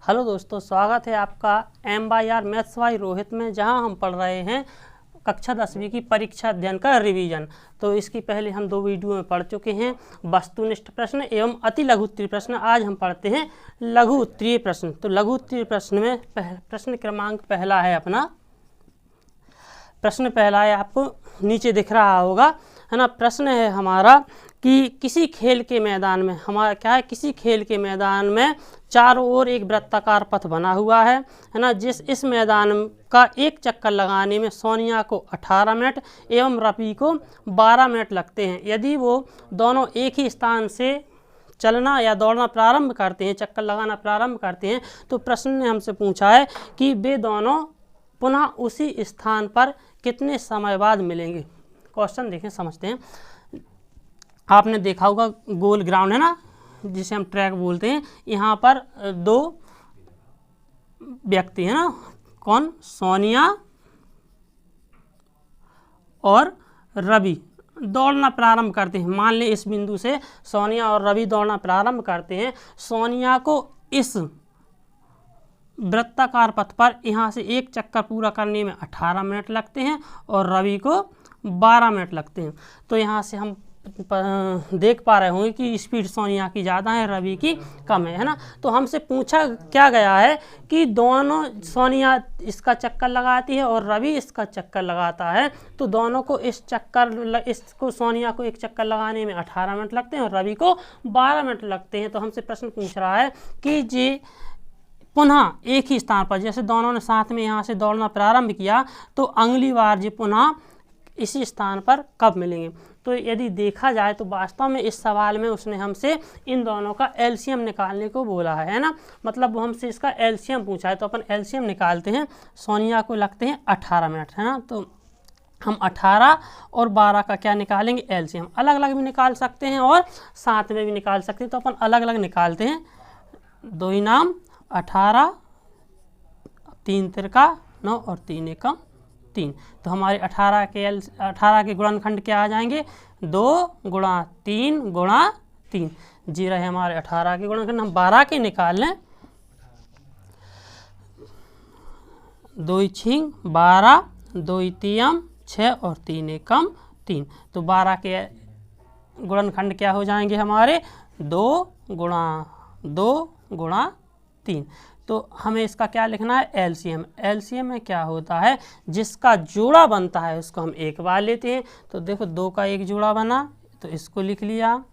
Hello दोस्तों, स्वागत है आपका MYR मैथ्स बाय रोहित में, जहां हम पढ़ रहे हैं कक्षा 10वीं की परीक्षा अध्ययन का रिवीजन। तो इसकी पहले हम 2 वीडियो में पढ़ चुके हैं वस्तुनिष्ठ प्रश्न एवं अति लघु उत्तरीय प्रश्न। आज हम पढ़ते हैं लघु उत्तरीय प्रश्न। तो लघु उत्तरीय प्रश्न में प्रश्न क्रमांक पहला है अपना, प्रश्न पहला है, आपको नीचे दिख रहा होगा, है ना। प्रश्न है हमारा कि किसी खेल के मैदान में, हमारा क्या है, किसी खेल के मैदान में चारों ओर एक वृत्ताकार पथ बना हुआ है ना। इस मैदान का एक चक्कर लगाने में सोनिया को 18 मिनट एवं रवि को 12 मिनट लगते हैं। यदि वो दोनों एक ही स्थान से चलना या दौड़ना प्रारंभ करते हैं, चक्कर लगाना प्रारंभ करते हैं, तो प्रश्न ने हमसे पूछा है कि वे दोनों पुनः उसी स्थान पर कितने समय बाद मिलेंगे। क्वेश्चन देखें, समझते हैं। आपने देखा होगा गोल ग्राउंड है ना, जिसे हम ट्रैक बोलते हैं। यहाँ पर 2 व्यक्ति हैं ना, कौन, सोनिया और रवि दौड़ना प्रारंभ करते हैं। मान लें इस बिंदु से सोनिया और रवि दौड़ना प्रारंभ करते हैं। सोनिया को इस वृत्ताकार पथ पर यहाँ से एक चक्कर पूरा करने में 18 मिनट लगते हैं और रवि को 12 मिनट लगते हैं। तो यहाँ से हम देख पा रहे होंगे कि स्पीड सोनिया की ज़्यादा है, रवि की कम है ना। तो हमसे पूछा क्या गया है कि दोनों, सोनिया इसका चक्कर लगाती है और रवि इसका चक्कर लगाता है, तो दोनों को इसको सोनिया को एक चक्कर लगाने में 18 मिनट लगते हैं और रवि को 12 मिनट लगते हैं। तो हमसे प्रश्न पूछ रहा है कि जी पुनः एक ही स्थान पर, जैसे दोनों ने साथ में यहाँ से दौड़ना प्रारंभ किया, तो अगली बार जी पुनः इसी स्थान पर कब मिलेंगे। तो यदि देखा जाए तो वास्तव में इस सवाल में उसने हमसे इन दोनों का एलसीएम निकालने को बोला है ना। मतलब वो हमसे इसका एलसीएम पूछा है, तो अपन एलसीएम निकालते हैं। सोनिया को लगते हैं 18 मिनट, है ना। तो हम 18 और 12 का क्या निकालेंगे, एलसीएम। अलग अलग भी निकाल सकते हैं और साथ में भी निकाल सकते हैं, तो अपन अलग अलग निकालते हैं। 2 ही नाम 18, 3 तिरका 9 और 3 एकम 3। तो हमारे 18 के गुणनखंड क्या आ जाएंगे, 2 गुणा 3 गुणा 3। जी रहे हमारे 18 के गुणनखंड। हम 12 के निकाल लें, 2 छींग 12, 2 तीयम 6 और 3 एकम 3। तो 12 के गुणनखंड क्या हो जाएंगे हमारे, 2 गुणा 2 गुणा 3। तो हमें इसका क्या लिखना है, एलसीएम। एलसीएम में क्या होता है, जिसका जोड़ा बनता है उसको हम एक बार लेते हैं। तो देखो 2 का एक जोड़ा बना तो इसको लिख लिया,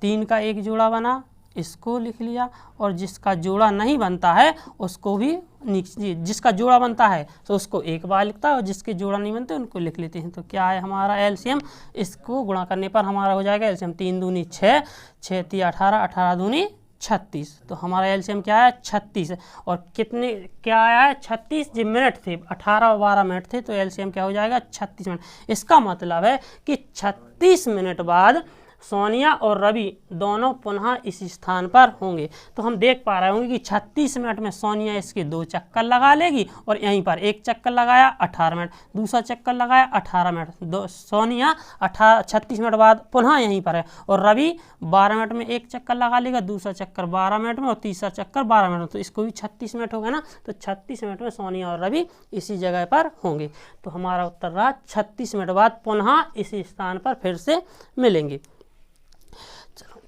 3 का एक जोड़ा बना इसको लिख लिया, और जिसका जोड़ा नहीं बनता है उसको भी, जिसका जोड़ा बनता है तो उसको एक बार लिखता है और जिसके जोड़ा नहीं बनते उनको लिख लेते हैं। तो क्या है हमारा एलसीएम, इसको गुणा करने पर हमारा हो जाएगा एलसीएम 3 दूनी 6, 6 ती 18, 18 दूनी 36। तो हमारा एलसीएम क्या है, 36 है। और कितने क्या आया है, 36 जो मिनट थे, 18 और 12 मिनट थे, तो एलसीएम क्या हो जाएगा, 36 मिनट। इसका मतलब है कि 36 मिनट बाद सोनिया और रवि दोनों पुनः इस स्थान पर होंगे। तो हम देख पा रहे होंगे कि 36 मिनट में सोनिया इसके 2 चक्कर लगा लेगी और यहीं पर एक चक्कर लगाया 18 मिनट, दूसरा चक्कर लगाया 18 मिनट। सोनिया 36 मिनट बाद पुनः यहीं पर है, और रवि 12 मिनट में एक चक्कर लगा लेगा, दूसरा चक्कर 12 मिनट में और तीसरा चक्कर 12 मिनट में। तो इसको भी 36 मिनट हो गया ना। तो 36 मिनट में सोनिया और रवि इसी जगह पर होंगे। तो हमारा उत्तर रहा 36 मिनट बाद पुनः इसी स्थान पर फिर से मिलेंगे।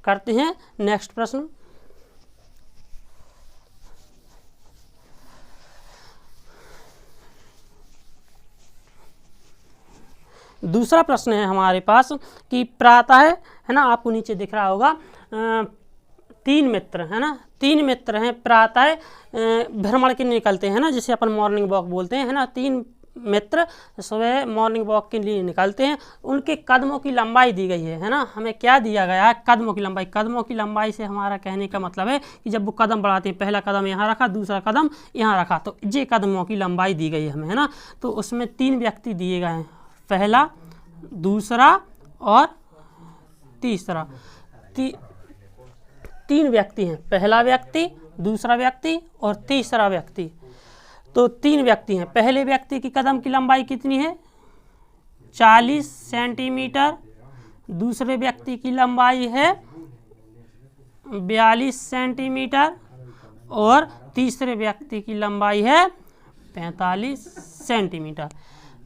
करते हैं नेक्स्ट प्रश्न। दूसरा प्रश्न है हमारे पास कि प्रातः है ना, आपको नीचे दिख रहा होगा 3 मित्र है ना, 3 मित्र हैं, प्रातः भ्रमण के निकलते हैं ना, जिसे अपन मॉर्निंग वॉक बोलते हैं, है ना। 3 मित्र सुबह मॉर्निंग वॉक के लिए निकलते हैं। उनके कदमों की लंबाई दी गई है ना। हमें क्या दिया गया है, कदमों की लंबाई। कदमों की लंबाई से हमारा कहने का मतलब है कि जब वो कदम बढ़ाते हैं, पहला कदम यहाँ रखा, दूसरा कदम यहाँ रखा, तो ये कदमों की लंबाई दी गई है हमें, है ना। तो उसमें 3 व्यक्ति दिए गए हैं, पहला, दूसरा और तीसरा। 3 व्यक्ति हैं, पहला व्यक्ति, दूसरा व्यक्ति और तीसरा व्यक्ति। तो 3 व्यक्ति हैं। पहले व्यक्ति की कदम की लंबाई कितनी है, 40 सेंटीमीटर। दूसरे व्यक्ति की लंबाई है 42 सेंटीमीटर और तीसरे व्यक्ति की लंबाई है 45 सेंटीमीटर।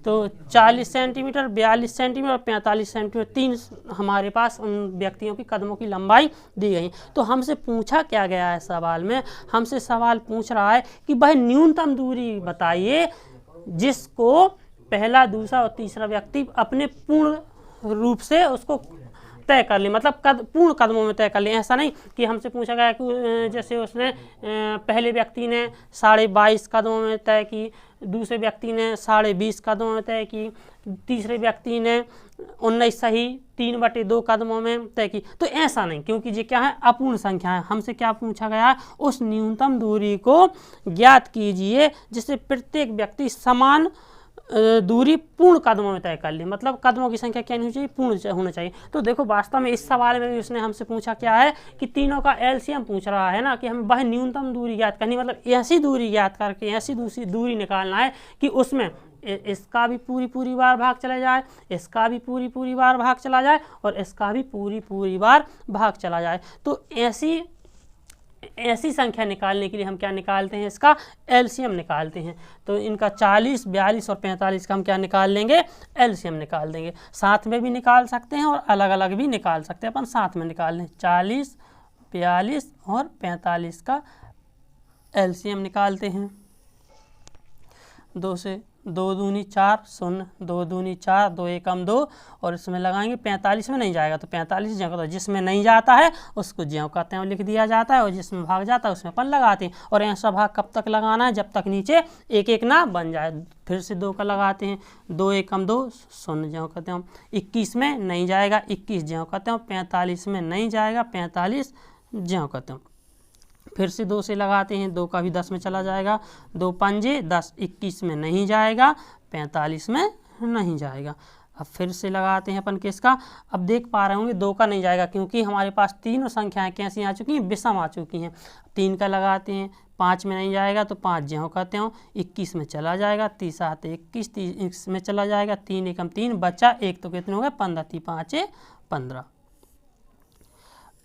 तो 40 सेंटीमीटर, 42 सेंटीमीटर और 45 सेंटीमीटर, 3 हमारे पास उन व्यक्तियों की कदमों की लंबाई दी गई। तो हमसे पूछा क्या गया है सवाल में, हमसे सवाल पूछ रहा है कि वह न्यूनतम दूरी बताइए जिसको पहला, दूसरा और तीसरा व्यक्ति अपने पूर्ण रूप से उसको तय कर ले, मतलब पूर्ण कदमों में तय कर ले। ऐसा नहीं कि हमसे पूछा गया कि जैसे उसने पहले व्यक्ति ने 22.5 कदमों में तय की, दूसरे व्यक्ति ने 20.5 कदमों में तय की, तीसरे व्यक्ति ने 19 सही 3/2 कदमों में तय की। तो ऐसा नहीं, क्योंकि ये क्या है, अपूर्ण संख्या है। हमसे क्या पूछा गया है, उस न्यूनतम दूरी को ज्ञात कीजिए जिससे प्रत्येक व्यक्ति समान दूरी पूर्ण कदमों में तय कर ली, मतलब कदमों की संख्या क्या नहीं होनी चाहिए, पूर्ण होना चाहिए। तो देखो वास्तव में इस सवाल में भी उसने हमसे पूछा क्या है कि तीनों का एलसीएम पूछ रहा है ना, कि हमें वह न्यूनतम दूरी ज्ञात करनी, मतलब ऐसी दूरी ज्ञात करके ऐसी दूसरी दूरी निकालना है कि उसमें इसका भी पूरी बार भाग चला जाए, इसका भी पूरी बार भाग चला जाए और इसका भी पूरी बार भाग चला जाए। तो ऐसी संख्या निकालने के लिए हम क्या निकालते हैं, इसका एलसीएम निकालते हैं। तो इनका 40, 42 और 45 का हम क्या निकाल लेंगे, एलसीएम निकाल देंगे। साथ में भी निकाल सकते हैं और अलग अलग भी निकाल सकते हैं, अपन साथ में निकाल लें। 40, 42 और 45 का एलसीएम निकालते हैं। 2 से 2 दूनी 4, 0, 2 दूनी 4, 2 एकम 2 और इसमें लगाएंगे। 45 में नहीं जाएगा तो 45 ज्यों का, जिसमें नहीं जाता है उसको ज्यों का त्यों लिख दिया जाता है और जिसमें भाग जाता है उसमें अपन लगाते हैं। और ऐसा भाग कब तक लगाना है, जब तक नीचे एक एक ना बन जाए। फिर से 2 का लगाते हैं। 2 एकम 2, 0 ज्यों का त्यों। 21 में नहीं जाएगा, 21 ज्यों का त्यों। 45 में नहीं जाएगा, 45 ज्यों का त्यों। फिर से 2 से लगाते हैं, 2 का भी 10 में चला जाएगा। 2 पंजे 10, 21 में नहीं जाएगा, 45 में नहीं जाएगा। अब फिर से लगाते हैं अपन किसका, अब देख पा रहे होंगे 2 का नहीं जाएगा क्योंकि हमारे पास तीनों संख्याएं कैसी आ चुकी हैं, विषम आ चुकी हैं। 3 का लगाते हैं, 5 में नहीं जाएगा तो 5 ज्यों का त्यों। 21 में चला जाएगा, 30 7 21, 30 में चला जाएगा। 3 एकम 3 बचा, 1 तो कितने हो गए 15, 3 5 15।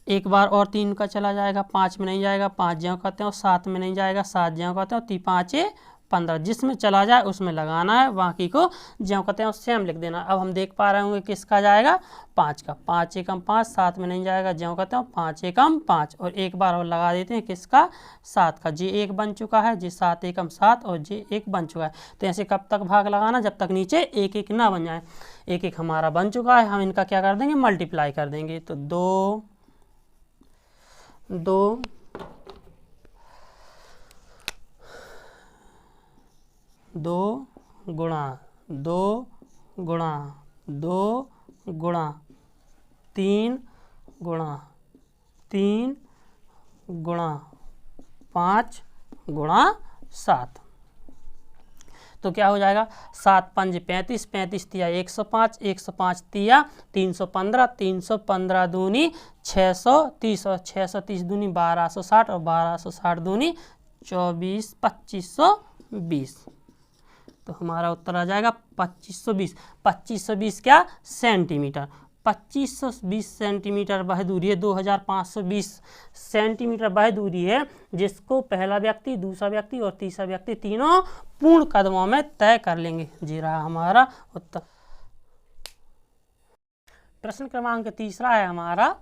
एक बार और 3 का चला जाएगा, 5 में नहीं जाएगा, 5 ज्यों का त्यों। 7 में नहीं जाएगा, 7 ज्यों का त्यों। 3 5 15, जिसमें चला जाए उसमें लगाना है, बाकी को ज्यों का त्यों सेम लिख देना। अब हम देख पा रहे होंगे किसका जाएगा, 5 का। 5 एकम 5, 7 में नहीं जाएगा, ज्यों का त्यों। 5 एकम 5 और एक बार और लगा देते हैं किसका, 7 का। जी 1 बन चुका है, जी 7 एकम 7 और जी 1 बन चुका है। तो ऐसे कब तक भाग लगाना, जब तक नीचे एक एक ना बन जाए। एक एक हमारा बन चुका है, हम इनका क्या कर देंगे, मल्टीप्लाई कर देंगे। तो 2 गुणा 2 गुणा 2 गुणा 3 गुणा 3 गुणा 5 गुणा 7। तो क्या हो जाएगा, 7 पंजे 35, 35 तिया 105, 105 तिया 315, 315 दूनी 630 और 630 दूनी 1260 और 1260 दूनी 24, 2520। तो हमारा उत्तर आ जाएगा 2520। 2520 क्या, सेंटीमीटर। 2520 सेंटीमीटर वह दूरी है, 2520 सेंटीमीटर वह दूरी है जिसको पहला व्यक्ति, दूसरा व्यक्ति और तीसरा व्यक्ति तीनों पूर्ण कदमों में तय कर लेंगे। जी रहा हमारा उत्तर। प्रश्न क्रमांक 3 है हमारा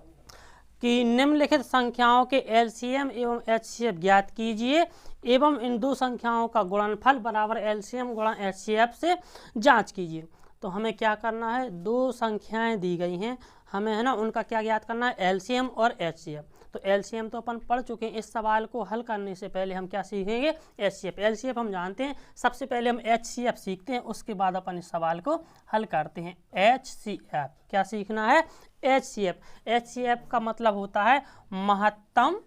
कि निम्नलिखित संख्याओं के एलसीएम एवं एचसीएफ ज्ञात कीजिए एवं इन 2 संख्याओं का गुणनफल बराबर एलसीएम गुणा एचसीएफ से जांच कीजिए। तो हमें क्या करना है, 2 संख्याएं दी गई हैं, हमें है ना उनका क्या ज्ञात करना है, एलसीएम और एचसीएफ। तो एलसीएम तो अपन पढ़ चुके हैं, इस सवाल को हल करने से पहले हम क्या सीखेंगे, एचसीएफ। एलसीएफ हम जानते हैं, सबसे पहले हम एचसीएफ सीखते हैं, उसके बाद अपन इस सवाल को हल करते हैं। एचसीएफ क्या सीखना है, एचसीएफ। एचसीएफ का मतलब होता है महत्तम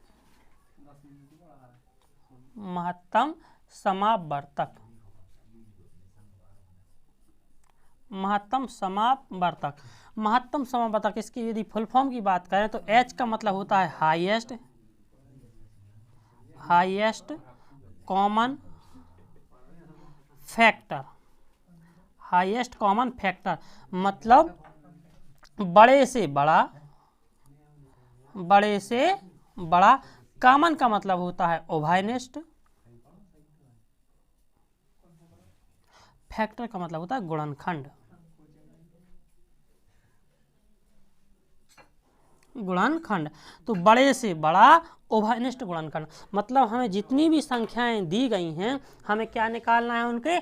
समावर्तक। महत्तम समावर्तक, महत्तम समावर्तक, इसकी यदि फुल फॉर्म की बात करें तो H का मतलब होता है highest common factor. Highest common factor मतलब बड़े से बड़ा कॉमन का मतलब होता है उभयनिष्ठ, फैक्टर का मतलब होता है गुणनखंड। गुणनखंड तो बड़े से बड़ा उभयनिष्ठ गुणनखंड, मतलब हमें जितनी भी संख्याएं दी गई हैं हमें क्या निकालना है, उनके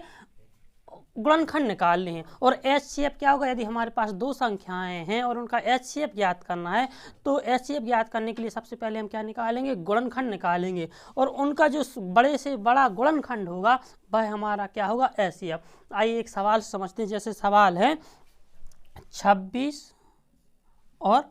गुणनखंड निकालने हैं। और HCF क्या होगा, यदि हमारे पास दो संख्याएं हैं और उनका HCF ज्ञात करना है तो HCF ज्ञात करने के लिए सबसे पहले हम क्या निकालेंगे, गुणनखंड निकालेंगे, और उनका जो बड़े से बड़ा गुणनखंड होगा वह हमारा क्या होगा, HCF। आइए एक सवाल समझते हैं। जैसे सवाल है 26 और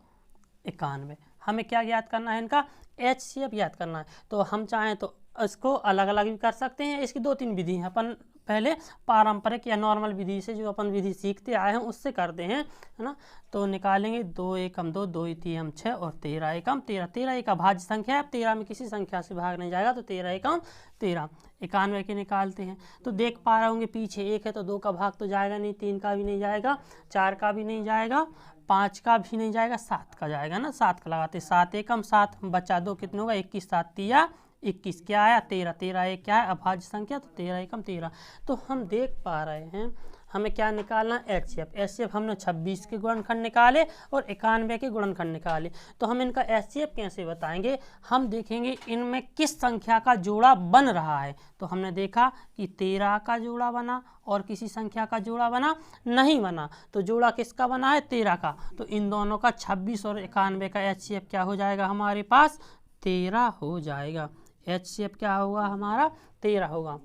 91, हमें क्या ज्ञात करना है, इनका HCF ज्ञात करना है। तो हम चाहें तो इसको अलग अलग भी कर सकते हैं। इसकी 2-3 विधि हैं। अपन पहले पारंपरिक या नॉर्मल विधि से, जो अपन विधि सीखते आए हैं उससे करते हैं, है ना। तो निकालेंगे 2 एकम 2, 2 तियम 6 और 13 एकम 13। 13 एक अभाज्य संख्या है, 13 में किसी संख्या से भाग नहीं जाएगा, तो 13 एकम 13। 91 के निकालते हैं तो देख पा रहे होंगे पीछे 1 है तो 2 का भाग तो जाएगा नहीं, 3 का भी नहीं जाएगा, 4 का भी नहीं जाएगा, 5 का भी नहीं जाएगा, 7 का जाएगा ना। 7 का लगाते, 7 एकम 7, बचा 2, कितने होगा, 21, 7 तिया 21, क्या आया 13, 13 एक क्या है अभाज्य संख्या, तो 13 एकम 13। तो हम देख पा रहे हैं हमें क्या निकालना, HCF हमने 26 के गुणनखंड निकाले और 91 के गुणनखंड निकाले। तो हम इनका HCF कैसे बताएंगे, हम देखेंगे इनमें किस संख्या का जोड़ा बन रहा है। तो हमने देखा कि 13 का जोड़ा बना और किसी संख्या का जोड़ा बना नहीं बना, तो जोड़ा किसका बना है, 13 का। तो इन दोनों का 26 और 91 का HCF क्या हो जाएगा, हमारे पास 13 हो जाएगा। HCF क्या होगा, हमारा 13 होगा।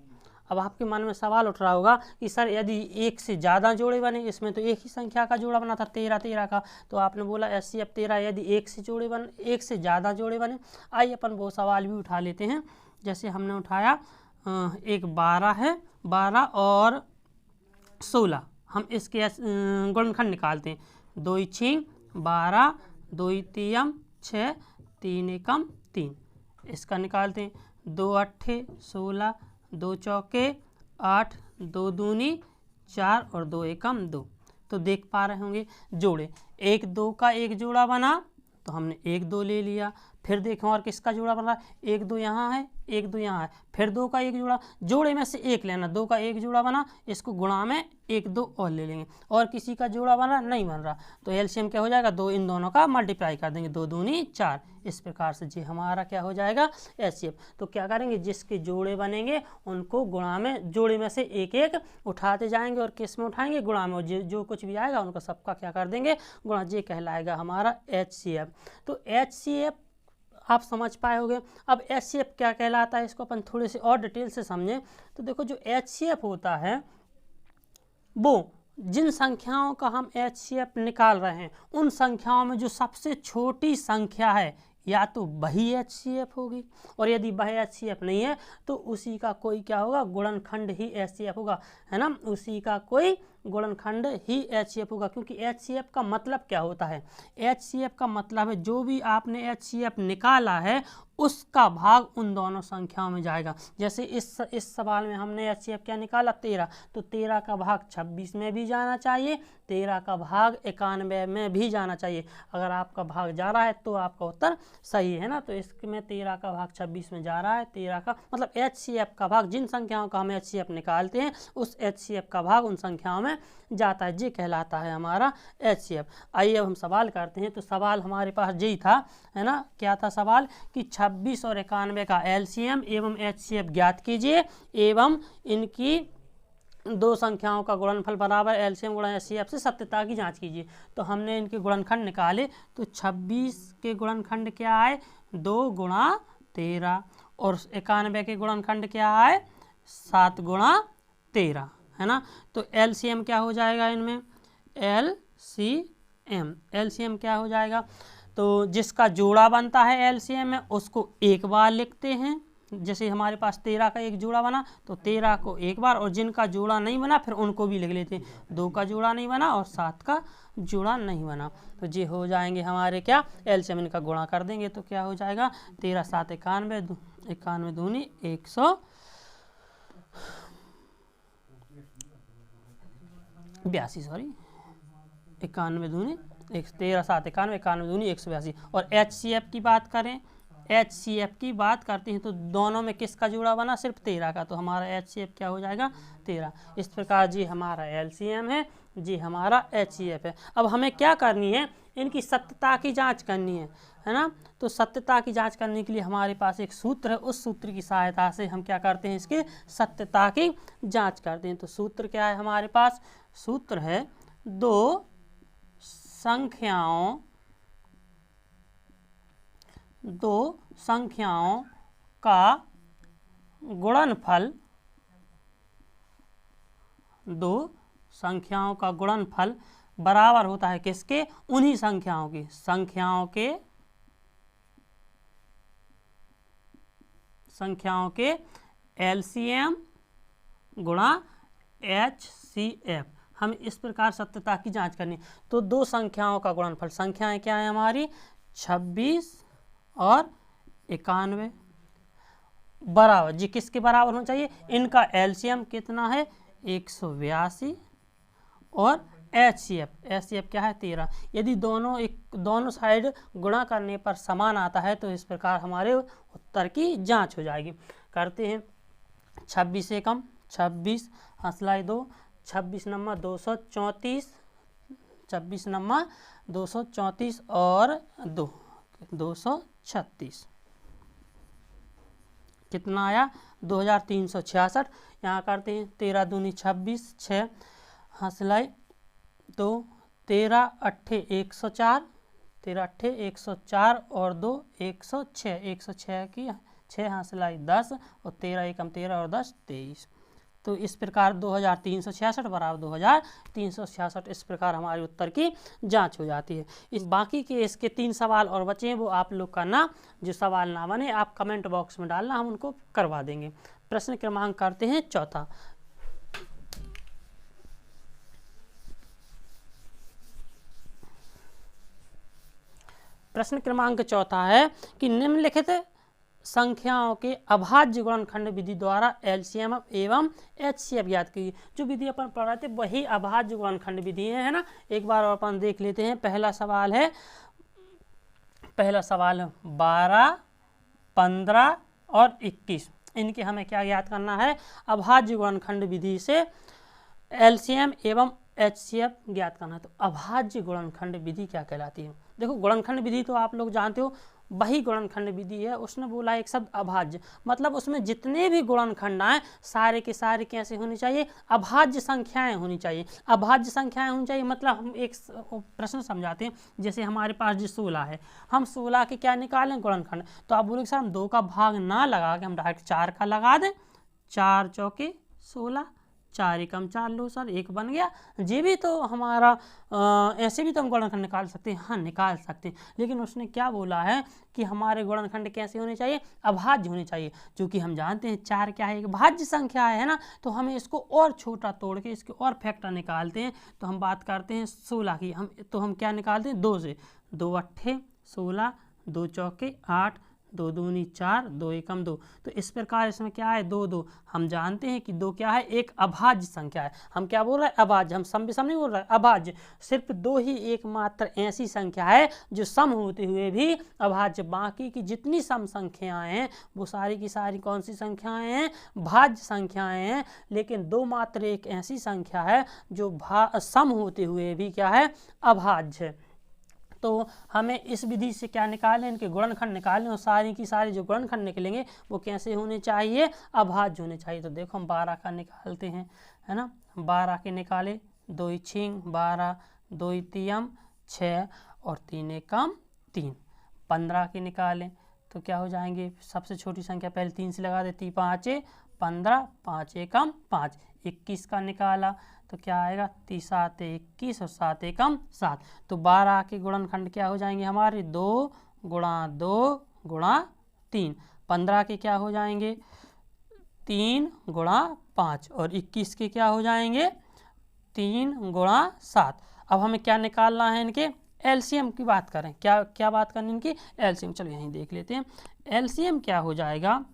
अब आपके मन में सवाल उठ रहा होगा कि सर यदि एक से ज़्यादा जोड़े बने, इसमें तो एक ही संख्या का जोड़ा बना था 13 का, तो आपने बोला HCF 13, यदि एक से ज़्यादा जोड़े बने। आइए अपन वो सवाल भी उठा लेते हैं। जैसे हमने उठाया एक 12 है, 12 और 16, हम इसके गुणनखंड निकालते हैं। 2 6 12, 2 तियम 6, 3 एकम 3, इसका निकालते हैं। 2 8 16, 2 चौके 8, 2 दूनी 4 और 2 एकम 2। तो देख पा रहे होंगे जोड़े, 1 2 का एक जोड़ा बना तो हमने 1 2 ले लिया। फिर देखें और किसका जोड़ा बन रहा है, 1 2 यहाँ है, 1 2 यहाँ है, फिर 2 का एक जोड़ा, जोड़े में से एक लेना, 2 का एक जोड़ा बना, इसको गुणा में 1 2 और ले लेंगे, और किसी का जोड़ा बन रहा नहीं बन रहा, तो एलसीएम क्या हो जाएगा, 2 इन दोनों का मल्टीप्लाई कर देंगे, 2 दूनी 4। इस प्रकार से जी हमारा क्या हो जाएगा, एचसीएफ। तो क्या करेंगे, जिसके जोड़े बनेंगे उनको गुणा में, जोड़े में से एक एक उठाते जाएंगे और किस में उठाएंगे, गुणा में, और जो कुछ भी आएगा उनको सबका क्या कर देंगे, गुणा। ये कहलाएगा हमारा एचसीएफ। तो एचसीएफ आप समझ पाए होंगे। अब एचसीएफ क्या कहलाता है, इसको अपन थोड़े से और डिटेल से समझें। तो देखो, जो एचसीएफ होता है वो जिन संख्याओं का हम एचसीएफ निकाल रहे हैं उन संख्याओं में जो सबसे छोटी संख्या है या तो वही एचसीएफ होगी, और यदि वह एचसीएफ नहीं है तो उसी का कोई क्या होगा, गुणनखंड ही एचसीएफ होगा, है ना। उसी का कोई गुणनखंड ही एचसीएफ होगा। क्योंकि एचसीएफ का मतलब क्या होता है, एचसीएफ का मतलब है जो भी आपने एचसीएफ निकाला है उसका भाग उन दोनों संख्याओं में जाएगा। जैसे इस सवाल में हमने एचसीएफ क्या निकाला, 13, तो 13 का भाग 26 में भी जाना चाहिए, 13 का भाग 91 में भी जाना चाहिए। अगर आपका भाग जा रहा है तो आपका उत्तर सही है ना। तो इसमें 13 का भाग 26 में जा रहा है, 13 का मतलब एचसीएफ का भाग, जिन संख्याओं का हम एचसीएफ निकालते हैं उस एचसीएफ का भाग उन संख्याओं में जाता है, ये कहलाता है हमारा एचसीएफ। आइए अब हम सवाल करते हैं। तो सवाल हमारे पास यही था, है ना। क्या था सवाल कि 26 और 91 का एलसीएम एवं एचसीएफ ज्ञात कीजिए एवं इनकी दो संख्याओं का गुणनफल बराबर एलसीएम गुणा एचसीएफ से सत्यता की जांच कीजिए। तो हमने इनके गुणनखंड निकाले। तो 26 के गुणनखंड क्या आए, 2 गुणा 13, और 91 के गुणनखंड क्या आए, 7 गुणा 13, है ना। तो एलसीएम क्या हो जाएगा इनमें, एलसीएम क्या हो जाएगा, तो जिसका जोड़ा बनता है एलसीएम में उसको एक बार लिखते हैं। जैसे हमारे पास 13 का एक जोड़ा बना तो 13 को एक बार, और जिनका जोड़ा नहीं बना फिर उनको भी लिख लेते हैं। 2 का जोड़ा नहीं बना और 7 का जोड़ा नहीं बना, तो ये हो जाएंगे हमारे क्या, एलसीएम। इनका गुणा कर देंगे तो क्या हो जाएगा, 13 7 91, 91 दूनी 182, सॉरी 91 दूनी 13 7 91, 91 दूनी 182। और एचसीएफ की बात करें HCF की बात करते हैं तो दोनों में किसका जोड़ा बना, सिर्फ 13 का, तो हमारा HCF क्या हो जाएगा 13। इस प्रकार जी हमारा LCM है, जी हमारा HCF है। अब हमें क्या करनी है, इनकी सत्यता की जांच करनी है ना। तो सत्यता की जांच करने के लिए हमारे पास एक सूत्र है, उस सूत्र की सहायता से हम क्या करते हैं, इसकी सत्यता की जांच करते हैं। तो सूत्र क्या है हमारे पास, सूत्र है दो संख्याओं का गुणनफल, दो संख्याओं का गुणनफल बराबर होता है किसके, उन्हीं संख्याओं के LCM गुणा HCF। हम इस प्रकार सत्यता की जांच करनी। तो दो संख्याओं का गुणनफल, संख्याएं क्या है हमारी 26 और 91, बराबर जी किसके बराबर होना चाहिए, इनका LCM कितना है 182 और HCF क्या है 13। यदि दोनों साइड गुणा करने पर समान आता है तो इस प्रकार हमारे उत्तर की जांच हो जाएगी। करते हैं 26 से कम 26 हंसलाई 2, 26 नंबर 234, 26 नंबर 234 और 2 236, कितना आया 2366। यहाँ करते हैं 13 दूनी 26, 6 हंसलाई 2, 13 अट्ठे 104, 13 अट्ठे 104 और 2 106, 106 की 6 हंसलाई 10 और 13 एकम 13 और 10 23। तो इस प्रकार 2366 बराबर 2366, इस प्रकार हमारे उत्तर की जांच हो जाती है। इस बाकी के इसके 3 सवाल और बचे हैं, वो आप लोग करना, जो सवाल ना बने आप कमेंट बॉक्स में डालना, हम उनको करवा देंगे। प्रश्न क्रमांक करते हैं चौथा। प्रश्न क्रमांक चौथा है कि निम्नलिखित संख्याओं के अभाज्य गुणनखंड विधि द्वारा LCM एवं HCF ज्ञात कीजिए। जो विधि अपन पढ़ रहे थे वही अभाज्य गुणनखंड विधि है ना। एक बार और अपन देख लेते हैं। पहला सवाल है 12, 15 और 21, इनके हमें क्या ज्ञात करना है, अभाज्य गुणनखंड विधि से LCM एवं HCF ज्ञात करना है। तो अभाज्य गुणनखंड विधि क्या कहलाती है। देखो गुणनखंड विधि तो आप लोग जानते हो, वही गुणनखंड विधि है। उसने बोला एक शब्द अभाज्य, मतलब उसमें जितने भी गुणनखंड आए सारे के सारे कैसे होने चाहिए, अभाज्य संख्याएं होनी चाहिए। अभाज्य संख्याएं होनी चाहिए मतलब हम एक प्रश्न समझाते हैं। जैसे हमारे पास जो 16 है, हम 16 के क्या निकालें गुणनखंड, तो आप बोलोगे सर हम 2 का भाग ना लगा के हम डायरेक्ट 4 का लगा दें, 4 चौके 16, 4 एकम 4 लो सर 1 बन गया। ये भी तो हमारा ऐसे भी तो हम गुणनखंड निकाल सकते हैं, हाँ निकाल सकते हैं। लेकिन उसने क्या बोला है कि हमारे गुणनखंड कैसे होने चाहिए, अभाज्य होने चाहिए। क्योंकि हम जानते हैं 4 क्या है, एक भाज्य संख्या है ना। तो हमें इसको और छोटा तोड़ के इसके और फैक्टर निकालते हैं। तो हम बात करते हैं 16 की, हम क्या निकालते हैं 2 से, 2 अट्ठे 16, 2 चौके 8, 2 दूनी 4, 2 एकम 2। तो इस प्रकार इसमें क्या है 2 2। हम जानते हैं कि 2 क्या है, एक अभाज्य संख्या है। हम क्या बोल रहे हैं, अभाज्य। हम सम विषम नहीं बोल रहे, अभाज्य। सिर्फ 2 ही एकमात्र ऐसी संख्या है जो सम होते हुए भी अभाज्य। बाकी की जितनी सम संख्याएं हैं वो सारी की सारी कौन सी संख्याएं हैं, भाज्य संख्याएं हैं। लेकिन 2 मात्र एक ऐसी संख्या है जो सम होते हुए भी क्या है, अभाज्य। तो हमें इस विधि से क्या निकालें, इनके गुणनखंड निकालें, और सारी की सारी जो गुणनखंड निकलेंगे वो कैसे होने चाहिए, अभाज्य होने चाहिए। तो देखो हम 12 का निकालते हैं, है ना। 12 के निकाले, 2 छींग 12, 2 तियम 6 और 3 एकम 3। 15 के निकालें तो क्या हो जाएंगे, सबसे छोटी संख्या पहले 3 से लगा देती, 5 15, 5 एकम 5। 21 का निकाला तो क्या आएगा, 3 7 21 और 7 एकम 7। तो 12 के गुणनखंड क्या हो जाएंगे हमारे, 2 गुणा 2 गुणा 3। 15 के क्या हो जाएंगे, 3 गुणा 5 और 21 के क्या हो जाएंगे, 3 गुणा 7। अब हमें क्या निकालना है, इनके LCM की बात करें। क्या बात करनी इनकी, LCM। चलो यहीं देख लेते हैं। LCM क्या हो जाएगा,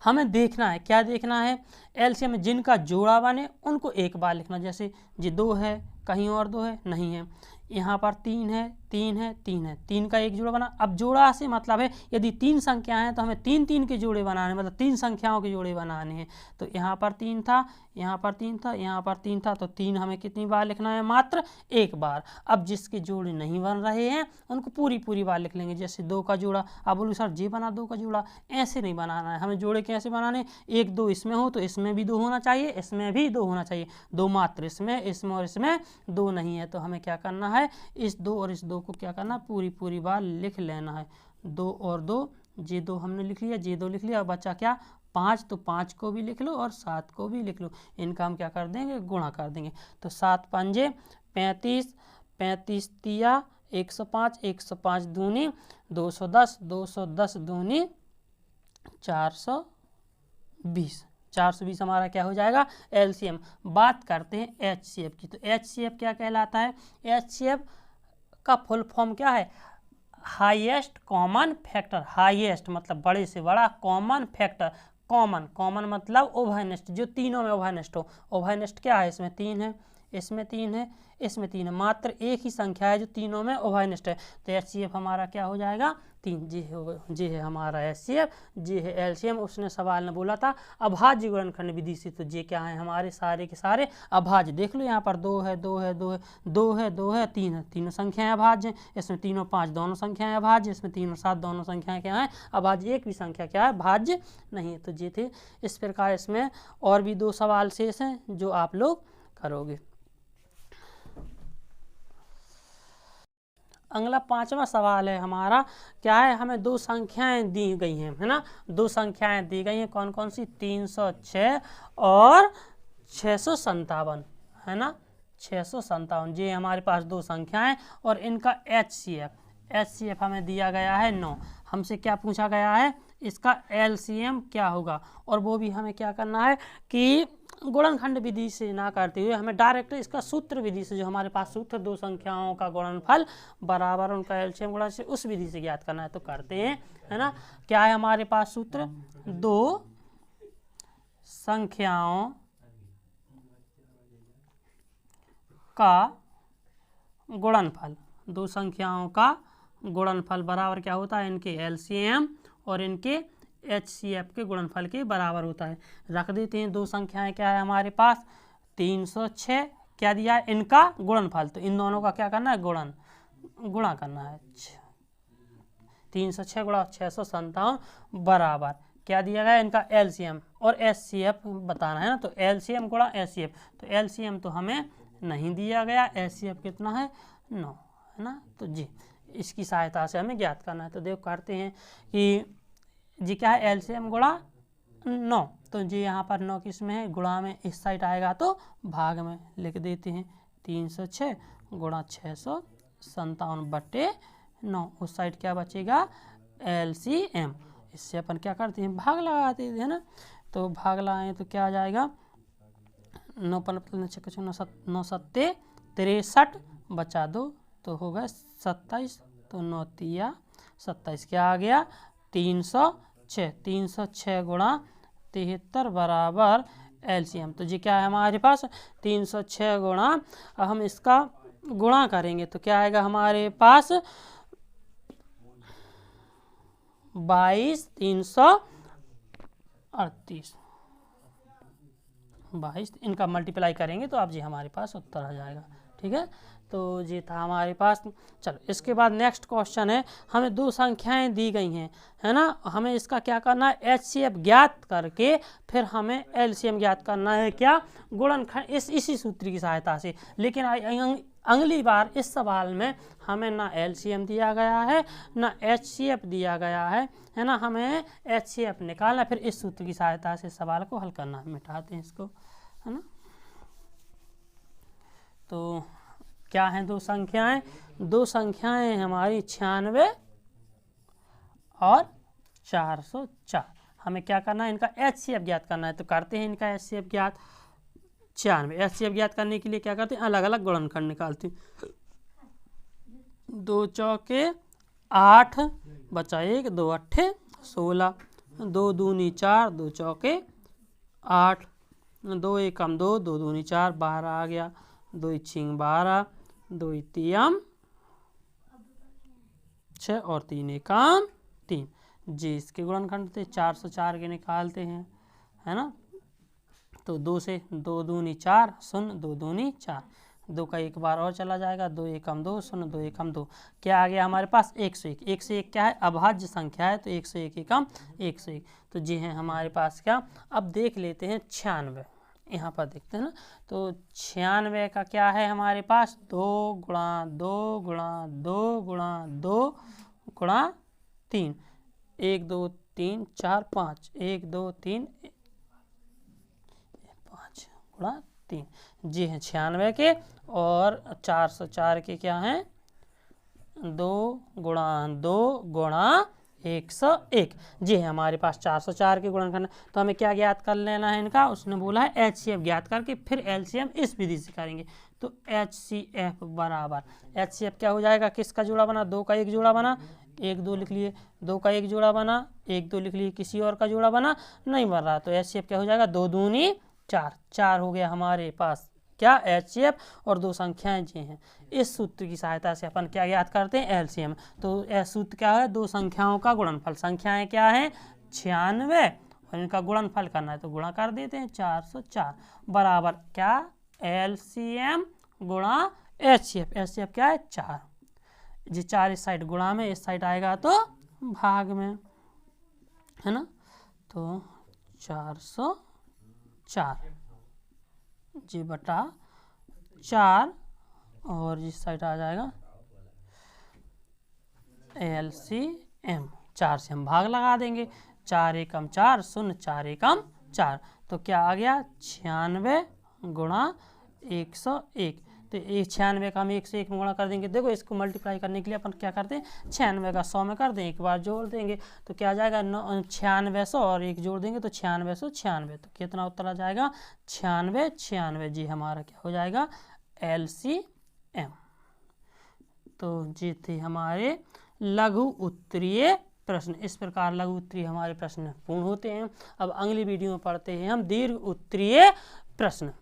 हमें देखना है, क्या देखना है, LCM जिनका जोड़ा बने उनको एक बार लिखना। जैसे ये 2 है, कहीं और 2 है नहीं है, यहाँ पर 3 है, 3 है, 3 है, 3 का एक जोड़ा बना। अब जोड़ा से मतलब है यदि 3 संख्याएं हैं तो हमें 3 3 के जोड़े बनाने, मतलब 3 संख्याओं के जोड़े बनाने हैं। तो यहाँ पर 3 था, यहाँ पर 3 था, यहाँ पर 3 था, तो 3 हमें कितनी बार लिखना है? मात्र एक बार। अब जिसके जोड़े नहीं बन रहे हैं उनको पूरी बार लिख लेंगे। जैसे 2 का जोड़ा, आप बोलो सर जी बना 2 का जोड़ा, ऐसे नहीं बनाना है हमें। जोड़े कैसे बनाने? 1 2 इसमें हो तो इसमें भी 2 होना चाहिए, इसमें भी 2 होना चाहिए, 2 मात्र इसमें और इसमें 2 नहीं है। तो हमें क्या करना है? इस 2 और इस 2 को क्या करना? पूरी बार लिख लेना है। 2 और 2, ये 2 हमने लिख लिया, ये 2 लिख लिया। अब बचा क्या? 5, तो 5 को भी लिख लो और 7 को भी लिख लो। इनका हम क्या कर देंगे? गुणा कर देंगे। तो 7 पंजे 35, 35 तिया 105, 105 दूनी 210, 210 दूनी 420, 420 हमारा क्या हो जाएगा? एलसीएम। बात करते हैं एचसीएफ की। तो एचसीएफ क्या कहलाता है? एचसीएफ का फुल फॉर्म क्या है? Highest common factor. हाईएस्ट मतलब बड़े से बड़ा, कॉमन फैक्टर, कॉमन मतलब ओवरनेस्ट, जो तीनों में ओवरनेस्ट हो। ओवरनेस्ट क्या है? इसमें 3 है, इसमें 3 है, इसमें 3 है, मात्र एक ही संख्या है जो तीनों में ओवरनेस्ट है। तो एचसीएफ हमारा क्या हो जाएगा? 3। जी है हमारा एचसीएफ, जी है एलसीएम। उसने सवाल में बोला था अभाज्य गुणनखंड विधि से, तो ये क्या है? हमारे सारे के सारे अभाज्य। देख लो यहाँ पर 2 है, 2 है, 2 है, 2 है, 2 है, 3 है, तीनों संख्याएं अभाज्य हैं। इसमें 3 और 5 दोनों संख्याएं अभाज्य, इसमें 3 और 7 दोनों संख्याएं क्या हैं? अभाज्य। एक भी संख्या क्या है? भाज्य नहीं है। तो ये थे। इस प्रकार इसमें और भी 2 सवाल शेष हैं जो आप लोग करोगे। अगला 5वां सवाल है हमारा, क्या है? हमें 2 संख्याएं दी गई हैं, है ना? 2 संख्याएं दी गई हैं, कौन कौन सी? 306 और 657, है ना? 657, ये हमारे पास 2 संख्याएं और इनका एचसीएफ हमें दिया गया है 9। हमसे क्या पूछा गया है? इसका एलसीएम क्या होगा? और वो भी हमें क्या करना है कि गुणनखंड विधि से ना करते हुए हमें डायरेक्ट इसका सूत्र विधि से, जो हमारे पास सूत्र 2 संख्याओं का गुणनफल बराबर उनका एलसीएम गुणा से, उस विधि से ज्ञात करना है। तो करते हैं, है ना? क्या है हमारे पास सूत्र? 2 संख्याओं का गुणनफल, 2 संख्याओं का गुणनफल बराबर क्या होता है? इनके एलसीएम और इनके एचसीएफ के गुणनफल के बराबर होता है। रख देते हैं। 2 संख्याएं क्या है हमारे पास? 306, क्या दिया है? इनका गुणनफल। तो इन दोनों का क्या करना है? गुणा करना है। 306 गुणा 657 बराबर क्या दिया गया? इनका एलसीएम और एचसीएफ बताना है ना। तो एलसीएम गुणा एचसीएफ, तो एलसीएम तो हमें नहीं दिया गया, एचसीएफ कितना है? 9, है ना? तो जी इसकी सहायता से हमें ज्ञात करना है। तो देखो करते हैं कि जी क्या है? एलसीएम गुणा 9। तो जी यहाँ पर 9 किस में है? गुणा में इस साइड आएगा तो भाग में लिख देते हैं। 306 गुणा 657 बटे 9, उस साइड क्या बचेगा? एलसीएम। इससे अपन क्या करते हैं? भाग लगाते हैं ना। तो भाग लगाएं तो क्या आ जाएगा? 9 9 7 63 बचा 2 तो होगा 27, तो 9 तिया 27, क्या आ गया? 306 गुणा 73 बराबर एलसीएम। तो जी क्या है हमारे पास? 306 गुणा, हम इसका गुणा करेंगे तो क्या आएगा हमारे पास? 22 338, 22 इनका मल्टीप्लाई करेंगे तो अब जी हमारे पास उत्तर आ जाएगा। ठीक है, तो ये था हमारे पास। चलो इसके बाद नेक्स्ट क्वेश्चन है, हमें 2 संख्याएं दी गई हैं, है ना? हमें इसका क्या करना है? एचसीएफ ज्ञात करके फिर हमें एलसीएम ज्ञात करना है। क्या? गुणनखंड इसी सूत्र की सहायता से। लेकिन अगली बार इस सवाल में हमें ना एलसीएम दिया गया है ना एचसीएफ दिया गया है ना? हमें एचसीएफ निकालना, फिर इस सूत्र की सहायता से सवाल को हल करना है। मिटाते हैं इसको, है ना? तो क्या हैं 2 संख्याएं? 2 संख्याएं हमारी 96 और 404। हमें क्या करना है? इनका एचसीएफ ज्ञात करना है। तो करते हैं इनका एचसीएफ ज्ञात। 96 एचसीएफ ज्ञात करने के लिए क्या करते हैं? अलग अलग गुणनखंड निकालते हैं। 2 चौके 8 बचा 1, 2 अट्ठे 16, 2 दूनी 4, 2 चौके 8, 2 एकम 2, 2 दूनी 4, 12 आ गया, 2 छिंग 12, 2 तियम 6 और 3 एकम 3। जी इसके गुणनखंड थे 404 के निकालते हैं, है ना। तो 2 से 2 दूनी 4, 0 2 दूनी 4, 2 का एक बार और चला जाएगा, 2 एकम 2, 0 2 एकम 2, क्या आ गया हमारे पास 101। 101 क्या है, अभाज्य संख्या है, तो 101 एकम 101। तो जी है हमारे पास क्या। अब देख लेते हैं 96, यहाँ पर देखते हैं ना। तो 96 का क्या है हमारे पास, 2 गुणा 2 गुणा 2 गुणा 2 गुणा 3, 1 2 3 4 5, 1 2 3 5 गुणा 3। जी हैं 96 के, और 404 के क्या हैं, 2 गुणा 2 गुणा 101। जी है हमारे पास 404 के गुणनखंड। तो हमें क्या ज्ञात कर लेना है इनका, उसने बोला है HCF ज्ञात करके फिर LCM इस विधि से करेंगे। तो HCF बराबर, HCF क्या हो जाएगा, किसका जोड़ा बना, 2 का एक जोड़ा बना, 1 2 लिख लिए, 2 का एक जोड़ा बना, 1 2 लिख लिए, किसी और का जोड़ा बना नहीं बन रहा। तो HCF क्या हो जाएगा, 2 दूनी 4, 4 हो गया हमारे पास क्या HCF, और 2 संख्याएं जी हैं। इस सूत्र की सहायता से अपन क्या ज्ञात करते हैं, LCM। तो यह सूत्र क्या है, 2 संख्याओं का गुणनफल, संख्याएं क्या है 96 और इनका गुणनफल करना है, तो गुणा कर देते हैं 404 बराबर क्या LCM गुणा HCF। HCF क्या है 4, जी 4 इस साइड गुणा में, इस साइड आएगा तो भाग में, है ना। तो 404 जी बटा 4, और इस साइड आ जाएगा LCM। 4 से हम भाग लगा देंगे, 4 एकम 4, 0 4 एकम 4, तो क्या आ गया 96 गुणा 101। तो 96 का हम 101 में गुणा कर देंगे। देखो इसको मल्टीप्लाई करने के लिए अपन क्या करते हैं, 96 का 100 में कर दें, एक बार जोड़ देंगे, तो क्या आ जाएगा 9600 और एक जोड़ देंगे तो 9696। तो कितना उत्तर आ जाएगा 96 96। जी हमारा क्या हो जाएगा LCM। तो जी थे हमारे लघु उत्तरीय प्रश्न। इस प्रकार लघु उत्तरीय हमारे प्रश्न पूर्ण होते हैं। अब अगली वीडियो में पढ़ते हैं हम दीर्घ उत्तरीय प्रश्न।